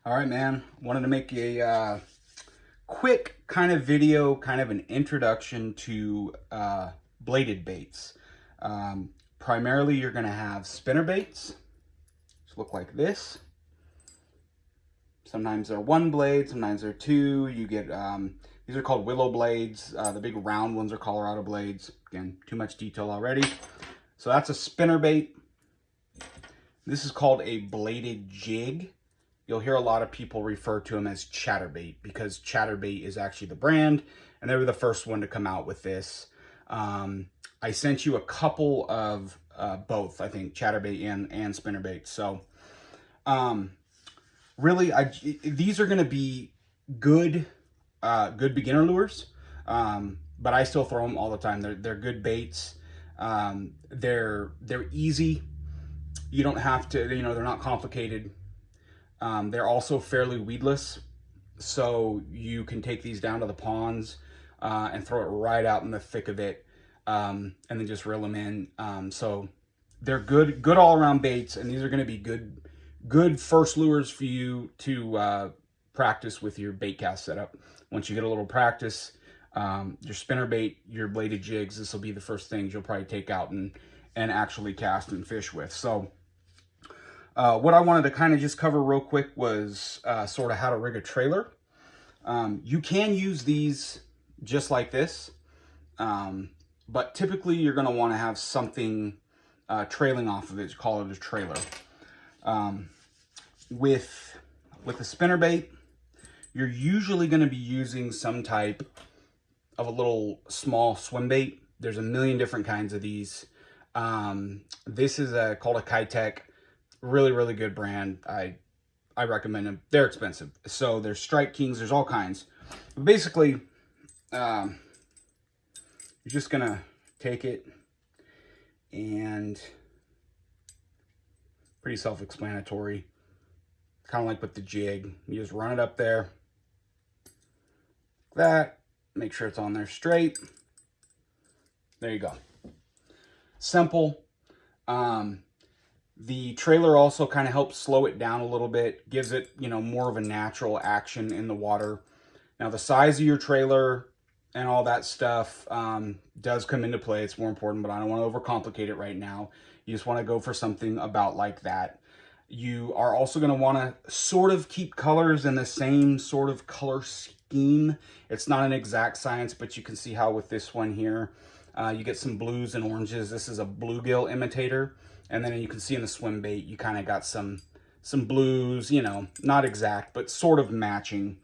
All right, man. Wanted to make a quick kind of video, kind of an introduction to bladed baits. Primarily, you're going to have spinner baits, which look like this. Sometimes they're one blade, sometimes they're two. You get, these are called willow blades. The big round ones are Colorado blades. Again, too much detail already. So that's a spinner bait. This is called a bladed jig. You'll hear a lot of people refer to them as chatterbait because chatterbait is actually the brand, and they were the first one to come out with this. I sent you a couple of both, I think, chatterbait and spinnerbait. So really, these are going to be good beginner lures, but I still throw them all the time. They're good baits. They're easy. You don't have to, they're not complicated. They're also fairly weedless, so you can take these down to the ponds and throw it right out in the thick of it, and then just reel them in. So they're good all-around baits, and these are going to be good first lures for you to practice with your bait cast setup. Once you get a little practice, your spinner bait, your bladed jigs, this will be the first things you'll probably take out and actually cast and fish with. So what I wanted to kind of just cover real quick was sort of how to rig a trailer. You can use these just like this, but typically you're going to want to have something trailing off of it. You call it a trailer. With a spinnerbait, you're usually going to be using some type of a little small swim bait. There's a million different kinds of these. This is called a Kitech. Really good brand. I recommend them. They're expensive. So there's Strike Kings. There's all kinds. But basically, you're just going to take it and pretty self-explanatory. Kind of like with the jig. You just run it up there. Like that. Make sure it's on there straight. There you go. Simple. The trailer also kind of helps slow it down a little bit, gives it, more of a natural action in the water. Now, the size of your trailer and all that stuff does come into play. It's more important, but I don't want to overcomplicate it right now. You just want to go for something about like that. You are also going to want to sort of keep colors in the same sort of color scheme. It's not an exact science, but you can see how with this one here, you get some blues and oranges. This is a bluegill imitator. And then you can see in the swim bait, you kind of got some blues, not exact, but sort of matching.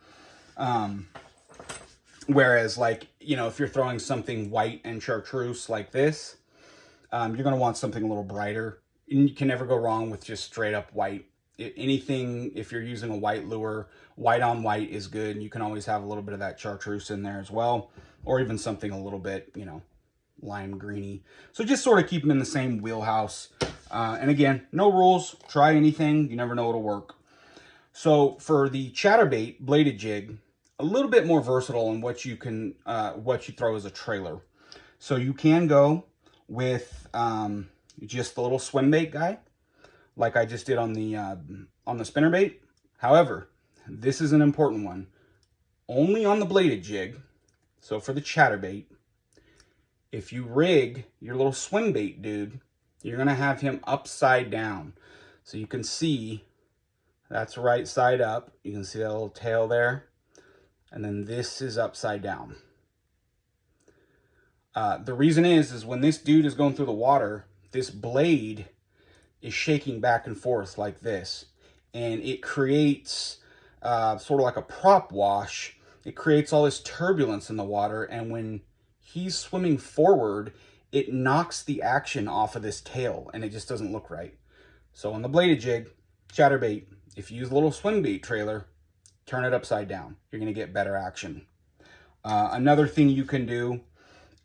Whereas like, if you're throwing something white and chartreuse like this, you're going to want something a little brighter. And you can never go wrong with just straight up white. Anything, if you're using a white lure, white on white is good. And you can always have a little bit of that chartreuse in there as well. Or even something a little bit, lime greeny. So just sort of keep them in the same wheelhouse. And again, no rules. Try anything. You never know it'll work. So for the chatterbait bladed jig, a little bit more versatile in what you can, what you throw as a trailer. So you can go with just the little swim bait guy, like I just did on the spinnerbait. However, this is an important one. Only on the bladed jig. So for the chatterbait, if you rig your little swim bait dude, you're going to have him upside down. So you can see that's right side up. You can see that little tail there. And then this is upside down. The reason is when this dude is going through the water, this blade is shaking back and forth like this. And it creates sort of like a prop wash. It creates all this turbulence in the water. And when he's swimming forward, it knocks the action off of this tail and it just doesn't look right. So on the bladed jig, chatterbait, if you use a little swim bait trailer, turn it upside down. You're going to get better action. Another thing you can do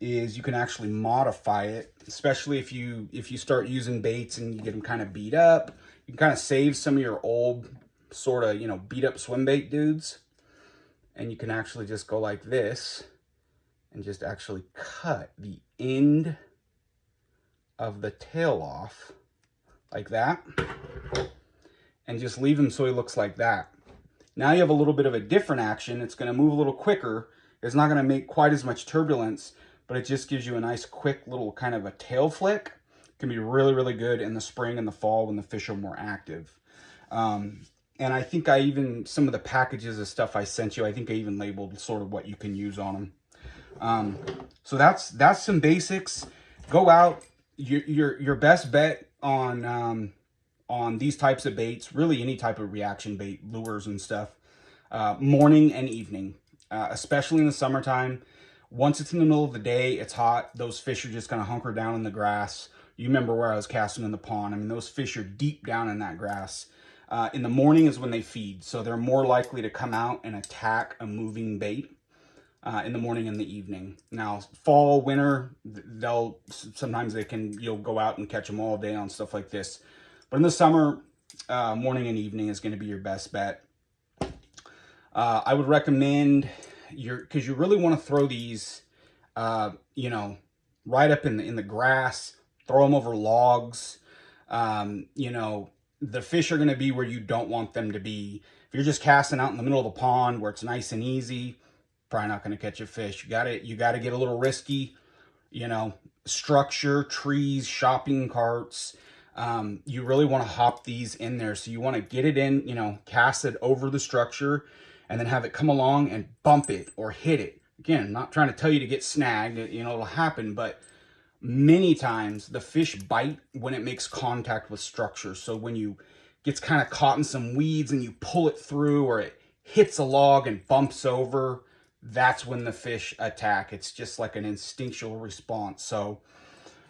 is you can actually modify it, especially if you start using baits and you get them kind of beat up. You can kind of save some of your old sort of, beat up swim bait dudes. And you can actually just go like this and just actually cut the end of the tail off like that and just leave him so he looks like that. Now you have a little bit of a different action. It's going to move a little quicker. It's not going to make quite as much turbulence, but it just gives you a nice quick little kind of a tail flick. It can be really, really good in the spring and the fall when the fish are more active. And I think some of the packages of stuff I sent you, I think I even labeled sort of what you can use on them. So that's some basics. Go out. Your best bet on these types of baits, really any type of reaction bait, lures and stuff, morning and evening, especially in the summertime. Once it's in the middle of the day, it's hot. Those fish are just going to hunker down in the grass. You remember where I was casting in the pond. I mean, those fish are deep down in that grass. In the morning is when they feed, so they're more likely to come out and attack a moving bait in the morning and the evening. Now, fall, winter, sometimes you'll go out and catch them all day on stuff like this. But in the summer, morning and evening is going to be your best bet. I would recommend because you really want to throw these, right up in the grass. Throw them over logs. The fish are going to be where you don't want them to be. If you're just casting out in the middle of the pond where it's nice and easy, probably not going to catch a fish. You got to get a little risky. Structure, trees, shopping carts. You really want to hop these in there. So you want to get it in, cast it over the structure and then have it come along and bump it or hit it. Again, I'm not trying to tell you to get snagged, it'll happen, but many times the fish bite when it makes contact with structure. So when you gets kind of caught in some weeds and you pull it through or it hits a log and bumps over, that's when the fish attack. It's just like an instinctual response. So,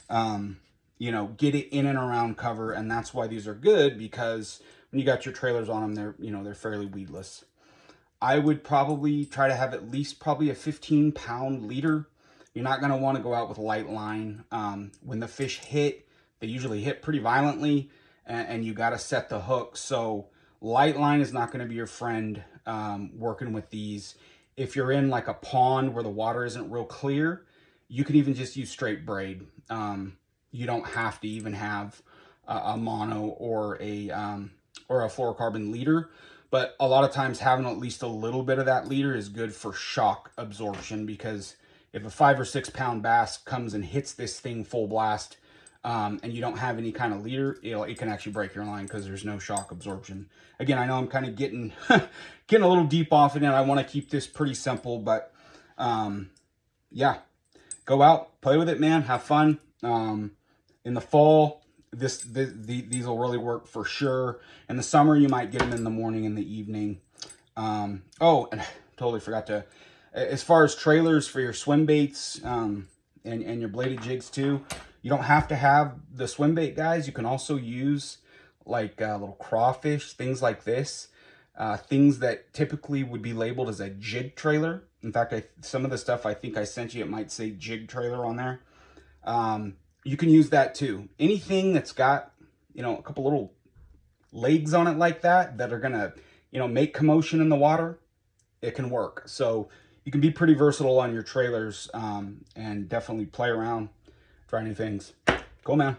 get it in and around cover. And that's why these are good, because when you got your trailers on them, they're fairly weedless. I would probably try to have at least probably a 15-pound leader. You're not going to want to go out with a light line. When the fish hit, they usually hit pretty violently, and you got to set the hook. So light line is not going to be your friend working with these. If you're in like a pond where the water isn't real clear, you can even just use straight braid. You don't have to even have a mono or a fluorocarbon leader. But a lot of times having at least a little bit of that leader is good for shock absorption, because if a 5 or 6 pound bass comes and hits this thing full blast, and you don't have any kind of leader, it can actually break your line because there's no shock absorption. Again, I know I'm kind of getting getting a little deep off it, and I want to keep this pretty simple, but yeah, go out, play with it, man, have fun. In the fall, these will really work for sure. In the summer, you might get them in the morning and the evening. Oh, and I totally forgot to, as far as trailers for your swim baits and your bladed jigs too, you don't have to have the swim bait, guys. You can also use like little crawfish, things like this, things that typically would be labeled as a jig trailer. In fact, some of the stuff I think I sent you, it might say jig trailer on there. You can use that too. Anything that's got, a couple little legs on it like that are gonna, make commotion in the water, it can work. So you can be pretty versatile on your trailers, and definitely play around, try new things. Cool, man.